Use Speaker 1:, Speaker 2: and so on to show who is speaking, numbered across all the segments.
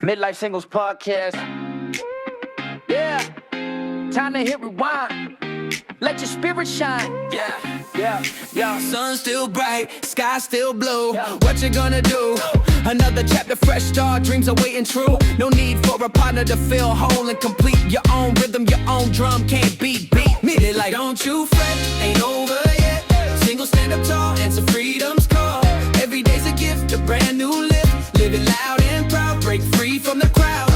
Speaker 1: Midlife Singles Podcast. Yeah, time to hit rewind. Let your spirit shine. Yeah.
Speaker 2: Sun still bright, sky still blue. What you gonna do? Another chapter, fresh start, dreams are waiting true. No need for a partner to feel whole and complete. Your own rhythm, your own drum, can't beat. It like, don't you fret, ain't over yet. Single, stand up tall, answer freedom's call. Every day's a gift, a brand new lift. Live it loud and proud, break free from the crowd.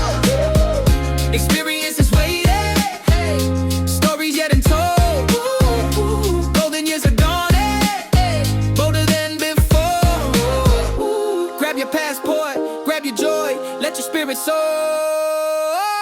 Speaker 2: Experience is waiting, stories yet untold. Golden years are gone, bolder than before. Grab your passport, grab your joy, let your spirit soar.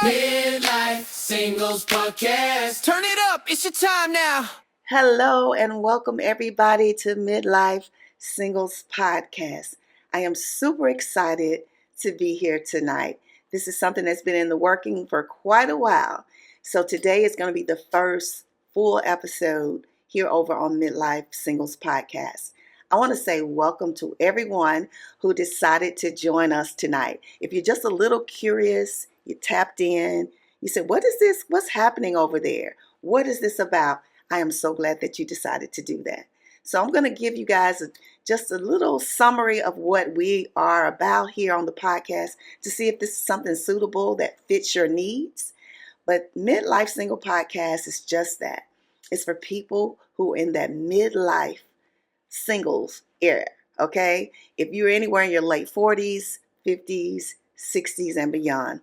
Speaker 2: Midlife Singles Podcast. Turn it up, it's your time now.
Speaker 3: Hello and welcome everybody to Midlife Singles Podcast. I am super excited to be here tonight. This is something that's been in the working for quite a while. So today is going to be the first full episode here over on Midlife Singles Podcast. I want to say welcome to everyone who decided to join us tonight. If you're just a little curious, you tapped in, you said, what is this? What's happening over there? What is this about? I am so glad that you decided to do that. So I'm going to give you guys just a little summary of what we are about here on the podcast to see if this is something suitable that fits your needs. But Midlife Single Podcast is just that. It's for people who are in that midlife singles era, okay? If you're anywhere in your late 40s, 50s, 60s, and beyond,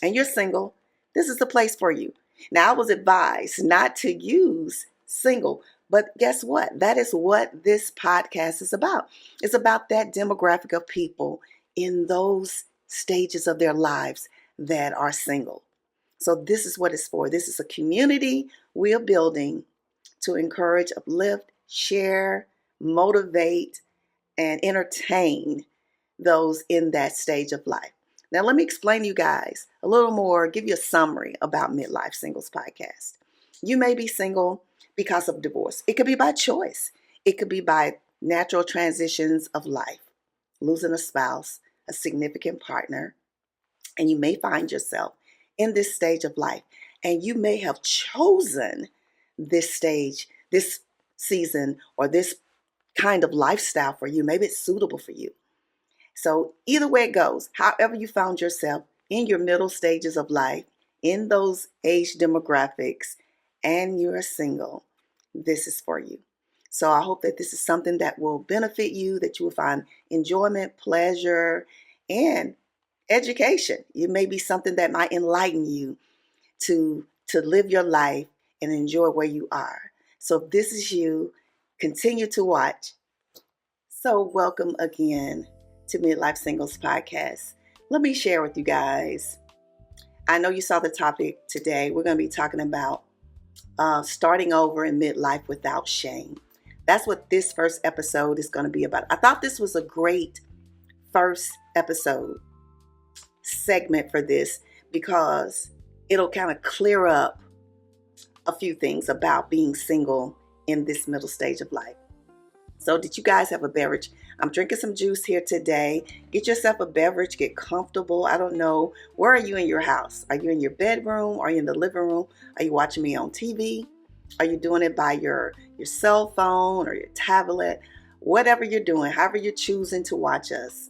Speaker 3: and you're single, this is the place for you. Now, I was advised not to use single, but guess what? That is what this podcast is about. It's about that demographic of people in those stages of their lives that are single. So this is what it's for. This is a community we are building to encourage, uplift, share, motivate, and entertain those in that stage of life. Now, let me explain to you guys a little more, give you a summary about Midlife Singles Podcast. You may be single because of divorce. It could be by choice. It could be by natural transitions of life, losing a spouse, a significant partner, and you may find yourself in this stage of life, and you may have chosen this stage, this season, or this kind of lifestyle for you. Maybe it's suitable for you. So either way it goes, however you found yourself in your middle stages of life, in those age demographics, and you're single, this is for you. So I hope that this is something that will benefit you, that you will find enjoyment, pleasure, and education. It may be something that might enlighten you to live your life and enjoy where you are. So if this is you, continue to watch. So welcome again to Midlife Singles Podcast. Let me share with you guys. I know you saw the topic today. We're going to be talking about starting over in midlife without shame. That's what this first episode is going to be about. I thought this was a great first episode segment for this because it'll kind of clear up a few things about being single in this middle stage of life. So did you guys have a beverage? I'm drinking some juice here today. Get yourself a beverage, get comfortable. I don't know. Where are you in your house? Are you in your bedroom? Are you in the living room? Are you watching me on TV? Are you doing it by your cell phone or your tablet? Whatever you're doing, however you're choosing to watch us.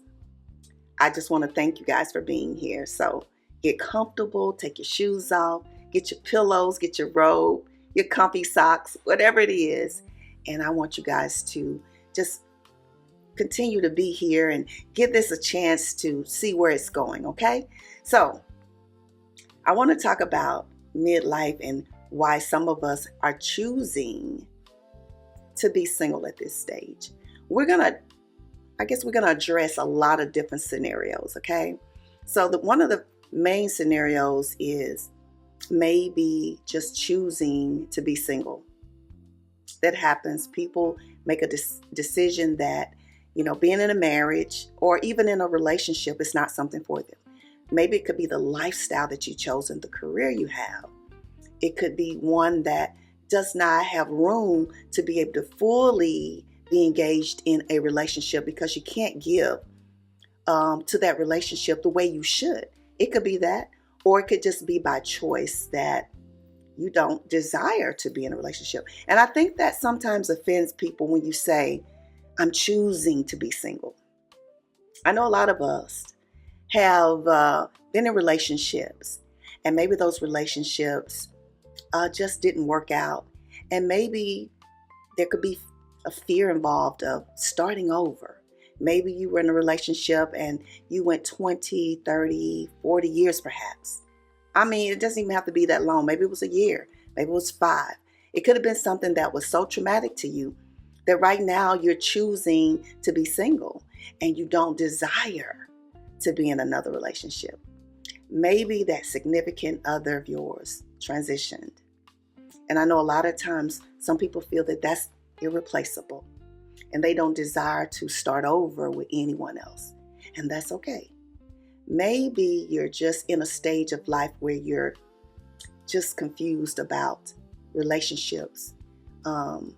Speaker 3: I just want to thank you guys for being here. So get comfortable, take your shoes off, get your pillows, get your robe, your comfy socks, whatever it is. And I want you guys to just continue to be here and give this a chance to see where it's going, okay? So I want to talk about midlife and why some of us are choosing to be single at this stage. We're going to address a lot of different scenarios, okay? So one of the main scenarios is maybe just choosing to be single. That happens. People make a decision that, being in a marriage or even in a relationship is not something for them. Maybe it could be the lifestyle that you've chosen, the career you have. It could be one that does not have room to be able to fully be engaged in a relationship because you can't give to that relationship the way you should. It could be that, or it could just be by choice that you don't desire to be in a relationship. And I think that sometimes offends people when you say, I'm choosing to be single. I know a lot of us have been in relationships, and maybe those relationships just didn't work out. And maybe there could be a fear involved of starting over. Maybe you were in a relationship and you went 20, 30, 40 years perhaps. I mean, it doesn't even have to be that long. Maybe it was a year. Maybe it was 5. It could have been something that was so traumatic to you that right now you're choosing to be single and you don't desire to be in another relationship. Maybe that significant other of yours transitioned. And I know a lot of times some people feel that that's irreplaceable and they don't desire to start over with anyone else. And that's okay. Maybe you're just in a stage of life where you're just confused about relationships, and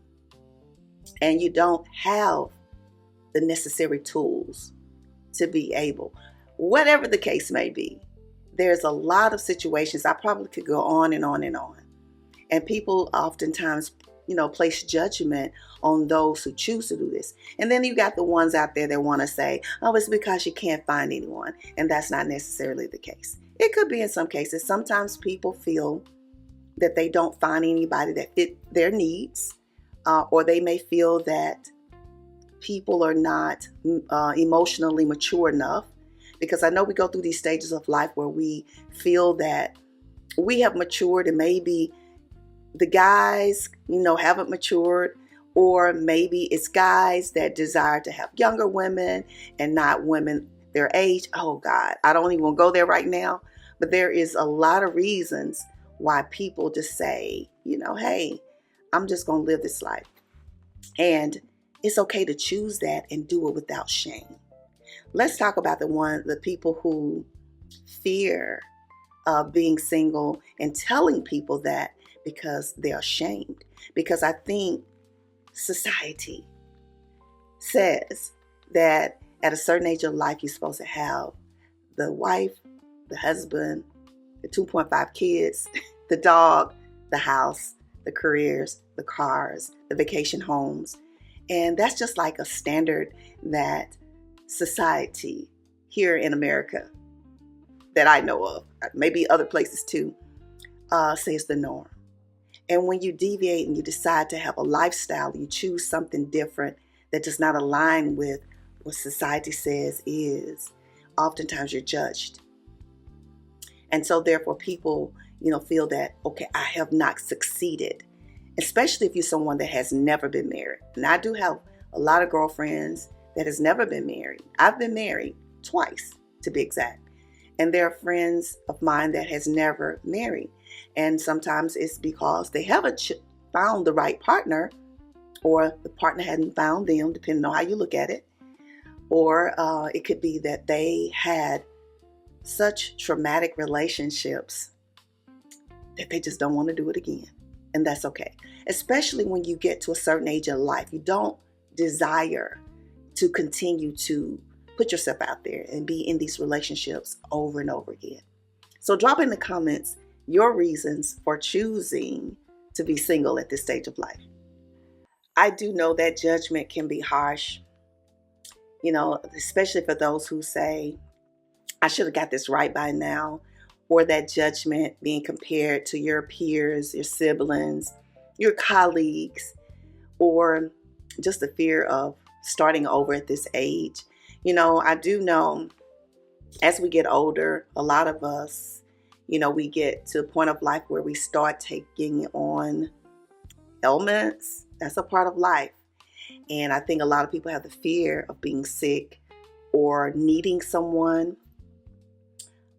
Speaker 3: you don't have the necessary tools to be able, whatever the case may be. There's a lot of situations. I probably could go on and on and on. And people oftentimes, place judgment on those who choose to do this. And then you got the ones out there that want to say, oh, it's because you can't find anyone. And that's not necessarily the case. It could be in some cases. Sometimes people feel that they don't find anybody that fit their needs, or they may feel that people are not emotionally mature enough. Because I know we go through these stages of life where we feel that we have matured and maybe the guys, haven't matured, or maybe it's guys that desire to have younger women and not women their age. Oh God, I don't even want to go there right now. But there is a lot of reasons why people just say, hey, I'm just going to live this life. And it's okay to choose that and do it without shame. Let's talk about the people who fear being single and telling people that because they're ashamed. Because I think society says that at a certain age of life, you're supposed to have the wife, the husband, the 2.5 kids, the dog, the house, the careers, the cars, the vacation homes. And that's just like a standard that society here in America that I know of, maybe other places too, says the norm. And when you deviate and you decide to have a lifestyle, you choose something different that does not align with what society says is, oftentimes you're judged. And so therefore people, feel that, okay, I have not succeeded, especially if you're someone that has never been married. And I do have a lot of girlfriends that has never been married. I've been married twice, to be exact. And there are friends of mine that has never married. And sometimes it's because they haven't found the right partner, or the partner hadn't found them, depending on how you look at it. Or it could be that they had such traumatic relationships that they just don't want to do it again. And that's okay. Especially when you get to a certain age of life, you don't desire to continue to put yourself out there and be in these relationships over and over again. So drop in the comments your reasons for choosing to be single at this stage of life. I do know that judgment can be harsh, especially for those who say, I should have got this right by now, or that judgment being compared to your peers, your siblings, your colleagues, or just the fear of starting over at this age. I do know as we get older, a lot of us, we get to a point of life where we start taking on ailments. That's a part of life. And I think a lot of people have the fear of being sick or needing someone,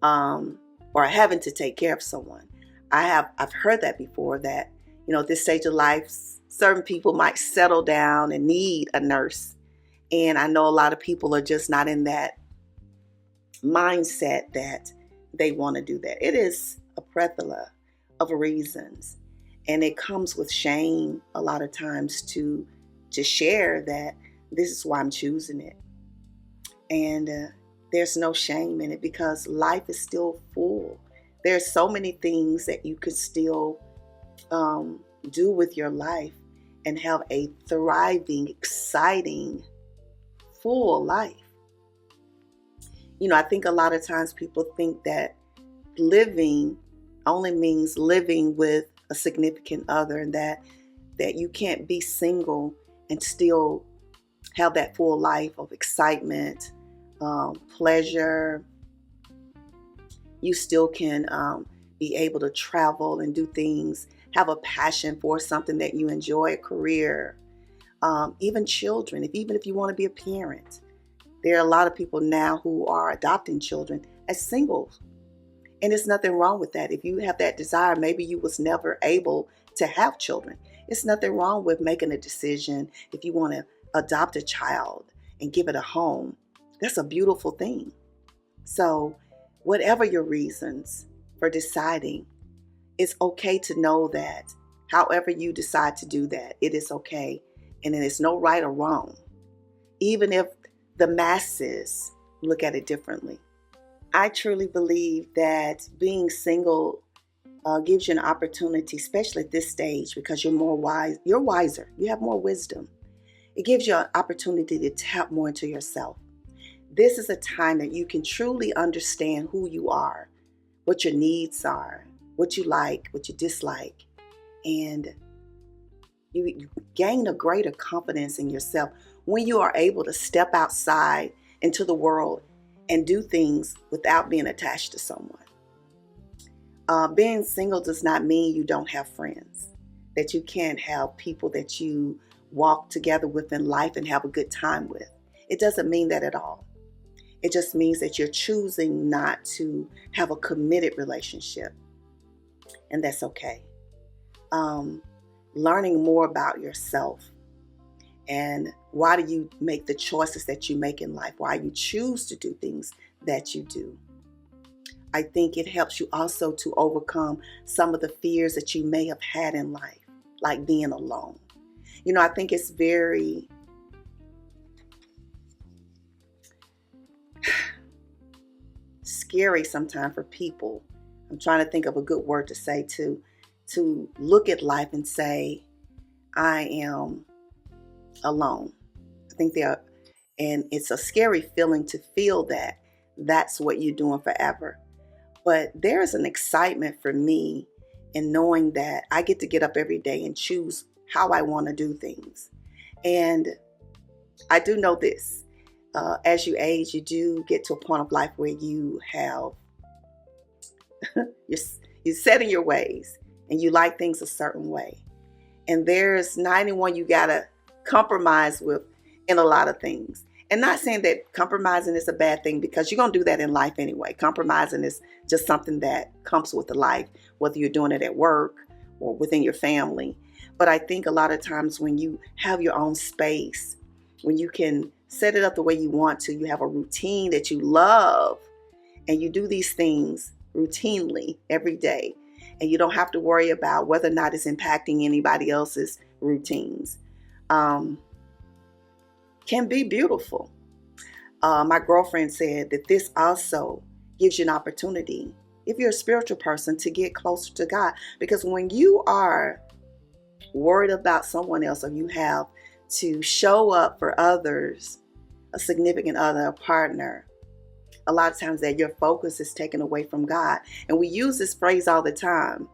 Speaker 3: or having to take care of someone. I've heard that before, that, at this stage of life, certain people might settle down and need a nurse. And I know a lot of people are just not in that mindset that they want to do that. It is a plethora of reasons. And it comes with shame a lot of times to share that this is why I'm choosing it. And there's no shame in it because life is still full. There's so many things that you could still do with your life and have a thriving, exciting, full life. I think a lot of times people think that living only means living with a significant other, and that you can't be single and still have that full life of excitement, pleasure. You still can be able to travel and do things, have a passion for something that you enjoy, a career, even children. Even if you want to be a parent, there are a lot of people now who are adopting children as singles. And there's nothing wrong with that. If you have that desire, maybe you was never able to have children. It's nothing wrong with making a decision. If you want to adopt a child and give it a home, that's a beautiful thing. So whatever your reasons for deciding, it's okay to know that however you decide to do that, it is okay. And then there's no right or wrong, even if the masses look at it differently. I truly believe that being single gives you an opportunity, especially at this stage, because you're wiser, you have more wisdom. It gives you an opportunity to tap more into yourself. This is a time that you can truly understand who you are, what your needs are, what you like, what you dislike, and you gain a greater confidence in yourself when you are able to step outside into the world and do things without being attached to someone. Being single does not mean you don't have friends, that you can't have people that you walk together with in life and have a good time with. It doesn't mean that at all. It just means that you're choosing not to have a committed relationship, and that's okay. Learning more about yourself and why do you make the choices that you make in life, why you choose to do things that you do. I think it helps you also to overcome some of the fears that you may have had in life, like being alone. I think it's very scary sometimes for people. I'm trying to think of a good word to say to look at life and say, I am alone. I think and it's a scary feeling to feel that that's what you're doing forever. But there is an excitement for me in knowing that I get to get up every day and choose how I want to do things. And I do know this, as you age, you do get to a point of life where you have, you're set in your ways and you like things a certain way. And there's 91 you got to compromise with in a lot of things. And not saying that compromising is a bad thing, because you're going to do that in life anyway. Compromising is just something that comes with the life, whether you're doing it at work or within your family. But I think a lot of times when you have your own space, when you can set it up the way you want to, you have a routine that you love, and you do these things routinely every day, and you don't have to worry about whether or not it's impacting anybody else's routines, can be beautiful. My girlfriend said that this also gives you an opportunity, if you're a spiritual person, to get closer to God. Because when you are worried about someone else, or you have to show up for others, a significant other, a partner, a lot of times that your focus is taken away from God. And we use this phrase all the time.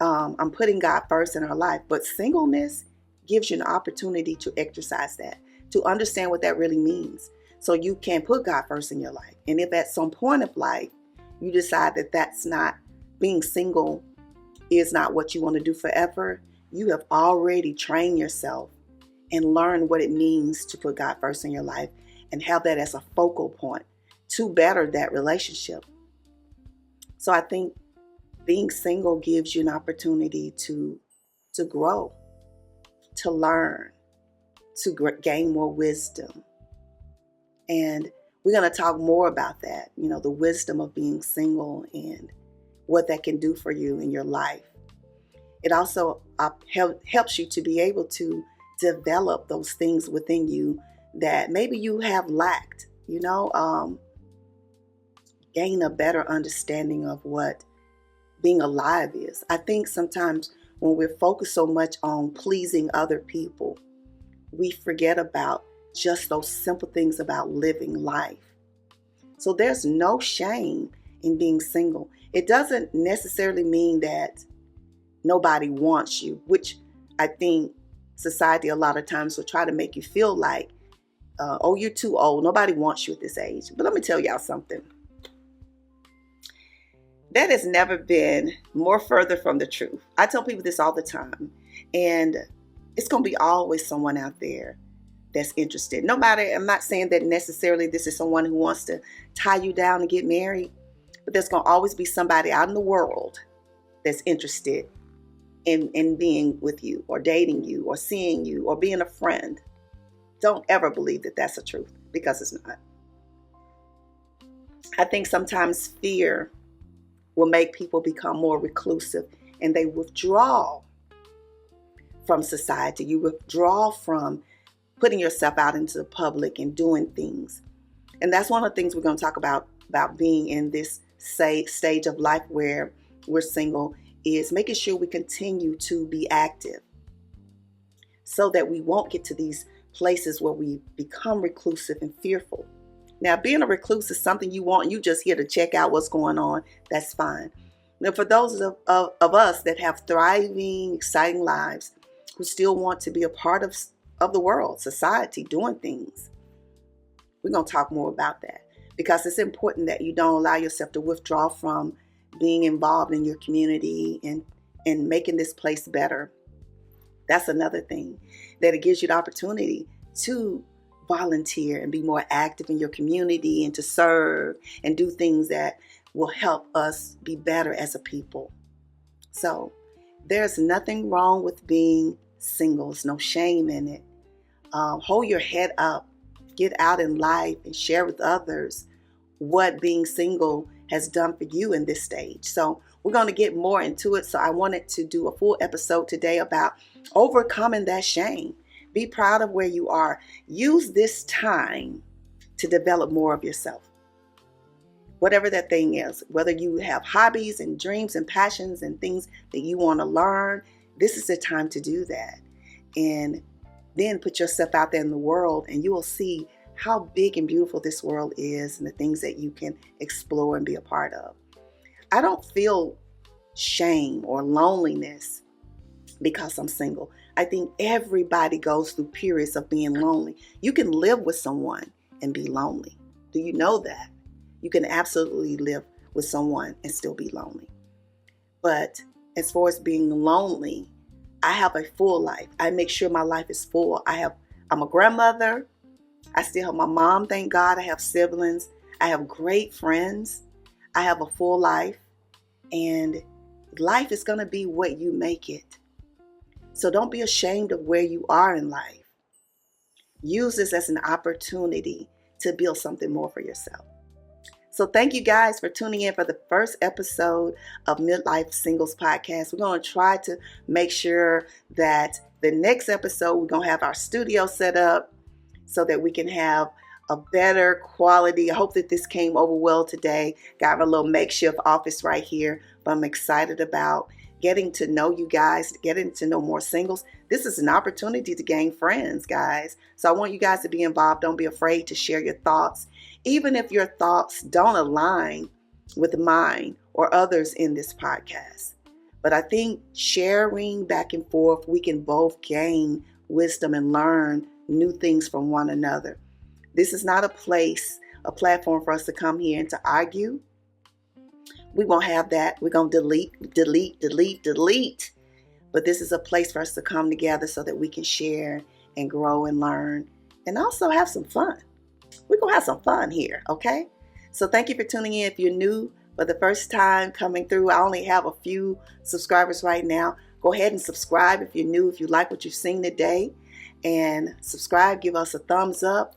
Speaker 3: I'm putting God first in our life. But singleness gives you an opportunity to exercise that, to understand what that really means, so you can put God first in your life. And if at some point of life you decide that that's not, being single is not what you want to do forever, you have already trained yourself and learned what it means to put God first in your life and have that as a focal point to better that relationship. So I think being single gives you an opportunity to grow, to learn, to gain more wisdom. And we're going to talk more about that, the wisdom of being single and what that can do for you in your life. It also helps you to be able to develop those things within you that maybe you have lacked. gain a better understanding of what being alive is. I think sometimes when we're focused so much on pleasing other people, we forget about just those simple things about living life. So there's no shame in being single. It doesn't necessarily mean that nobody wants you, which I think society a lot of times will try to make you feel like, oh, you're too old. Nobody wants you at this age. But let me tell y'all something. That has never been more further from the truth. I tell people this all the time. And it's going to be always someone out there that's interested. Nobody, I'm not saying that necessarily this is someone who wants to tie you down and get married. But there's going to always be somebody out in the world that's interested in being with you or dating you or seeing you or being a friend. Don't ever believe that that's the truth, because it's not. I think sometimes fear will make people become more reclusive and they withdraw from society. You withdraw from putting yourself out into the public and doing things. And that's one of the things we're going to talk about being in this stage of life where we're single, is making sure we continue to be active so that we won't get to these places where we become reclusive and fearful. Now, being a recluse is something you want. You just here to check out what's going on. That's fine. Now, for those of us that have thriving, exciting lives, who still want to be a part of the world, society, doing things, we're going to talk more about that, because it's important that you don't allow yourself to withdraw from being involved in your community and making this place better. That's another thing, that it gives you the opportunity to volunteer and be more active in your community and to serve and do things that will help us be better as a people. So there's nothing wrong with being single. There's no shame in it. Hold your head up, get out in life and share with others what being single has done for you in this stage. So we're going to get more into it. So I wanted to do a full episode today about overcoming that shame. Be proud of where you are. Use this time to develop more of yourself. Whatever that thing is, whether you have hobbies and dreams and passions and things that you want to learn, this is the time to do that. And then put yourself out there in the world and you will see how big and beautiful this world is and the things that you can explore and be a part of. I don't feel shame or loneliness because I'm single. I think everybody goes through periods of being lonely. You can live with someone and be lonely. Do you know that? You can absolutely live with someone and still be lonely. But as far as being lonely, I have a full life. I make sure my life is full. I'm a grandmother. I still have my mom, thank God. I have siblings. I have great friends. I have a full life. And life is going to be what you make it. So don't be ashamed of where you are in life. Use this as an opportunity to build something more for yourself. So thank you guys for tuning in for the first episode of Midlife Singles Podcast. We're going to try to make sure that the next episode, we're going to have our studio set up so that we can have a better quality. I hope that this came over well today. Got a little makeshift office right here, but I'm excited about getting to know you guys, getting to know more singles. This is an opportunity to gain friends, guys. So I want you guys to be involved. Don't be afraid to share your thoughts, even if your thoughts don't align with mine or others in this podcast. But I think sharing back and forth, we can both gain wisdom and learn new things from one another. This is not a platform for us to come here and to argue. We won't have that. We're going to delete. But this is a place for us to come together so that we can share and grow and learn and also have some fun. We're going to have some fun here, okay? So thank you for tuning in. If you're new for the first time coming through, I only have a few subscribers right now. Go ahead and subscribe if you're new, if you like what you've seen today. And subscribe, give us a thumbs up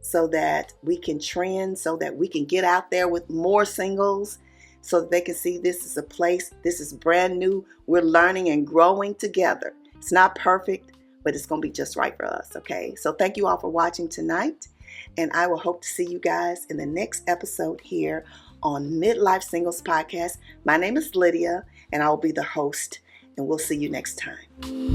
Speaker 3: so that we can trend, so that we can get out there with more singles, so that they can see this is a place, this is brand new. We're learning and growing together. It's not perfect, but it's going to be just right for us, okay? So thank you all for watching tonight, and I will hope to see you guys in the next episode here on Midlife Singles Podcast. My name is Lydia, and I'll be the host, and we'll see you next time.